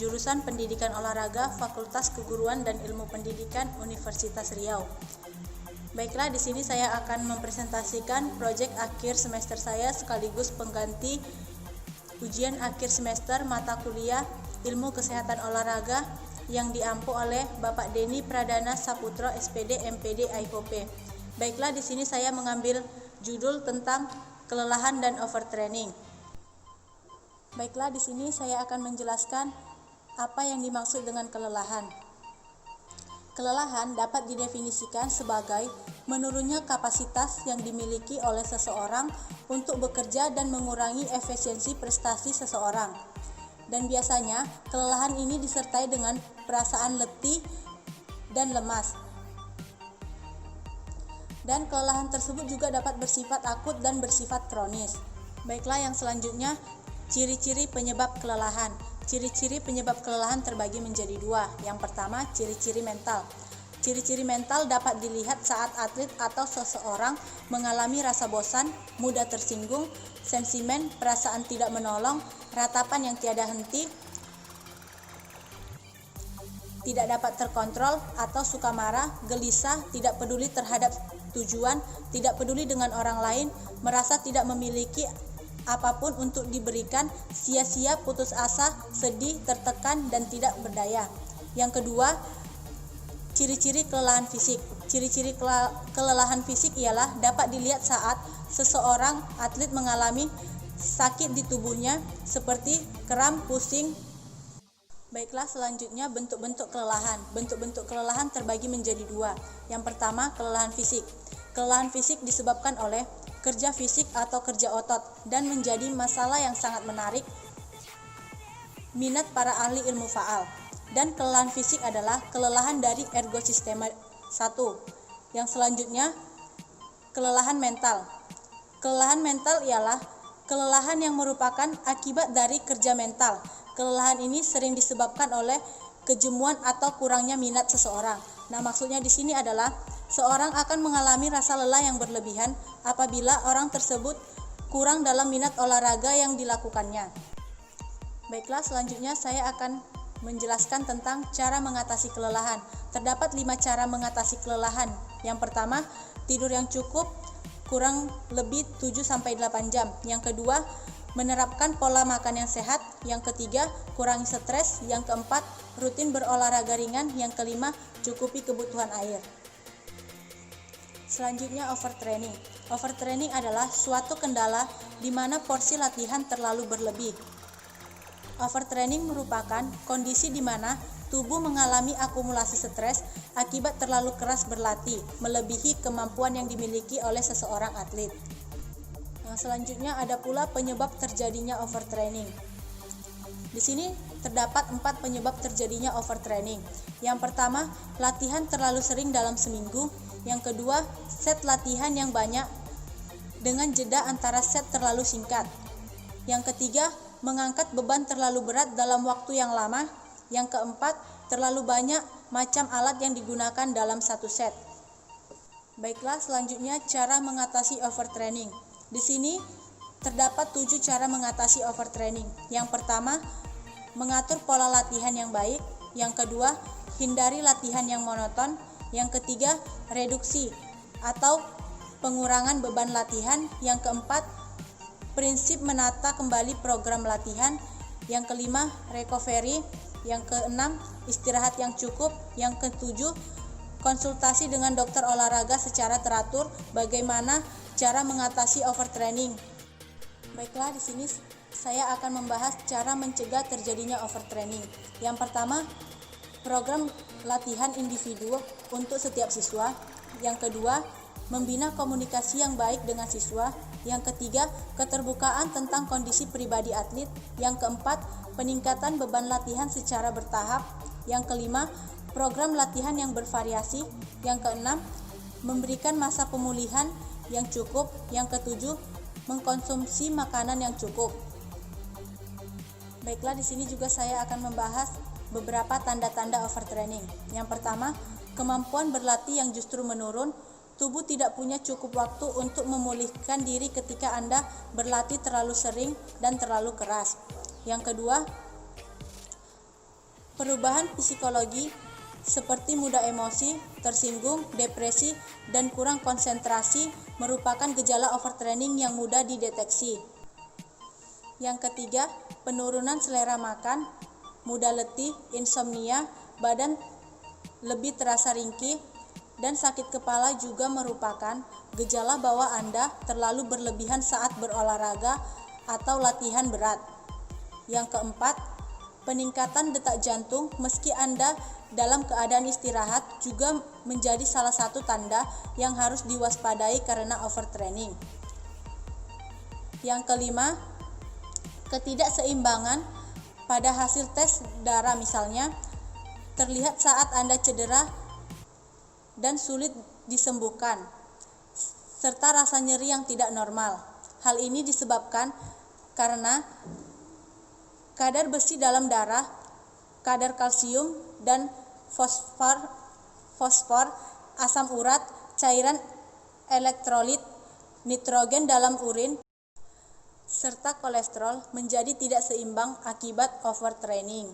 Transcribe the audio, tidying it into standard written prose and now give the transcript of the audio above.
jurusan Pendidikan Olahraga, Fakultas Keguruan dan Ilmu Pendidikan, Universitas Riau. Baiklah, di sini saya akan mempresentasikan proyek akhir semester saya sekaligus pengganti ujian akhir semester mata kuliah Ilmu Kesehatan Olahraga yang diampu oleh Bapak Denny Pradana Saputro, SPD, MPD, IPOP. Baiklah, di sini saya mengambil judul tentang kelelahan dan overtraining. Baiklah, di sini saya akan menjelaskan apa yang dimaksud dengan kelelahan. Kelelahan dapat didefinisikan sebagai menurunnya kapasitas yang dimiliki oleh seseorang untuk bekerja dan mengurangi efisiensi prestasi seseorang. Dan biasanya, kelelahan ini disertai dengan perasaan letih dan lemas. Dan kelelahan tersebut juga dapat bersifat akut dan bersifat kronis. Baiklah, yang selanjutnya, ciri-ciri penyebab kelelahan. Ciri-ciri penyebab kelelahan terbagi menjadi dua. Yang pertama, ciri-ciri mental. Ciri-ciri mental dapat dilihat saat atlet atau seseorang mengalami rasa bosan, mudah tersinggung, sentimen, perasaan tidak menolong, ratapan yang tiada henti, tidak dapat terkontrol atau suka marah, gelisah, tidak peduli terhadap tujuan, tidak peduli dengan orang lain, merasa tidak memiliki apapun untuk diberikan, sia-sia, putus asa, sedih, tertekan, dan tidak berdaya. Yang kedua, ciri-ciri kelelahan fisik. Ciri-ciri kelelahan fisik ialah dapat dilihat saat seseorang atlet mengalami sakit di tubuhnya seperti kram, pusing. Baiklah, selanjutnya bentuk-bentuk kelelahan. Bentuk-bentuk kelelahan terbagi menjadi dua. Yang pertama, kelelahan fisik. Kelelahan fisik disebabkan oleh kerja fisik atau kerja otot dan menjadi masalah yang sangat menarik minat para ahli ilmu faal. Dan kelelahan fisik adalah kelelahan dari ergosistema 1. Yang selanjutnya, kelelahan mental. Kelelahan mental ialah kelelahan yang merupakan akibat dari kerja mental. Kelelahan ini sering disebabkan oleh kejemuan atau kurangnya minat seseorang. Nah, maksudnya di sini adalah seorang akan mengalami rasa lelah yang berlebihan apabila orang tersebut kurang dalam minat olahraga yang dilakukannya. Baiklah, selanjutnya saya akan menjelaskan tentang cara mengatasi kelelahan. Terdapat 5 cara mengatasi kelelahan. Yang pertama, tidur yang cukup kurang lebih 7-8 jam. Yang kedua, menerapkan pola makan yang sehat. Yang ketiga, kurangi stres. Yang keempat, rutin berolahraga ringan. Yang kelima, cukupi kebutuhan air. Selanjutnya, overtraining. Overtraining adalah suatu kendala di mana porsi latihan terlalu berlebih. Overtraining merupakan kondisi di mana tubuh mengalami akumulasi stres akibat terlalu keras berlatih, melebihi kemampuan yang dimiliki oleh seseorang atlet. Yang selanjutnya ada pula penyebab terjadinya overtraining. Di sini terdapat 4 penyebab terjadinya overtraining. Yang pertama, latihan terlalu sering dalam seminggu. Yang kedua, set latihan yang banyak dengan jeda antara set terlalu singkat. Yang ketiga, mengangkat beban terlalu berat dalam waktu yang lama. Yang keempat, terlalu banyak macam alat yang digunakan dalam satu set. Baiklah, selanjutnya cara mengatasi overtraining. Di sini terdapat 7 cara mengatasi overtraining. Yang pertama, mengatur pola latihan yang baik. Yang kedua, hindari latihan yang monoton. Yang ketiga, reduksi atau pengurangan beban latihan. Yang keempat, prinsip menata kembali program latihan. Yang kelima, recovery. Yang keenam, istirahat yang cukup. Yang ketujuh, konsultasi dengan dokter olahraga secara teratur. Bagaimana cara mengatasi overtraining? Baiklah, di sini saya akan membahas cara mencegah terjadinya overtraining. Yang pertama, program latihan individu untuk setiap siswa. Yang kedua, membina komunikasi yang baik dengan siswa. Yang ketiga, keterbukaan tentang kondisi pribadi atlet. Yang keempat, peningkatan beban latihan secara bertahap. Yang kelima, program latihan yang bervariasi. Yang keenam, memberikan masa pemulihan yang cukup. Yang ketujuh, mengkonsumsi makanan yang cukup. Baiklah, di sini juga saya akan membahas beberapa tanda-tanda overtraining. Yang pertama, kemampuan berlatih yang justru menurun. Tubuh tidak punya cukup waktu untuk memulihkan diri ketika Anda berlatih terlalu sering dan terlalu keras. Yang kedua, perubahan psikologi seperti mudah emosi, tersinggung, depresi, dan kurang konsentrasi merupakan gejala overtraining yang mudah dideteksi. Yang ketiga, penurunan selera makan, mudah letih, insomnia, badan lebih terasa ringkih, dan sakit kepala juga merupakan gejala bahwa Anda terlalu berlebihan saat berolahraga atau latihan berat. Yang keempat, peningkatan detak jantung meski Anda dalam keadaan istirahat juga menjadi salah satu tanda yang harus diwaspadai karena overtraining. Yang kelima, ketidakseimbangan pada hasil tes darah misalnya terlihat saat Anda cedera dan sulit disembuhkan, serta rasa nyeri yang tidak normal. Hal ini disebabkan karena kadar besi dalam darah, kadar kalsium dan fosfor, asam urat, cairan elektrolit, nitrogen dalam urin, serta kolesterol menjadi tidak seimbang akibat overtraining.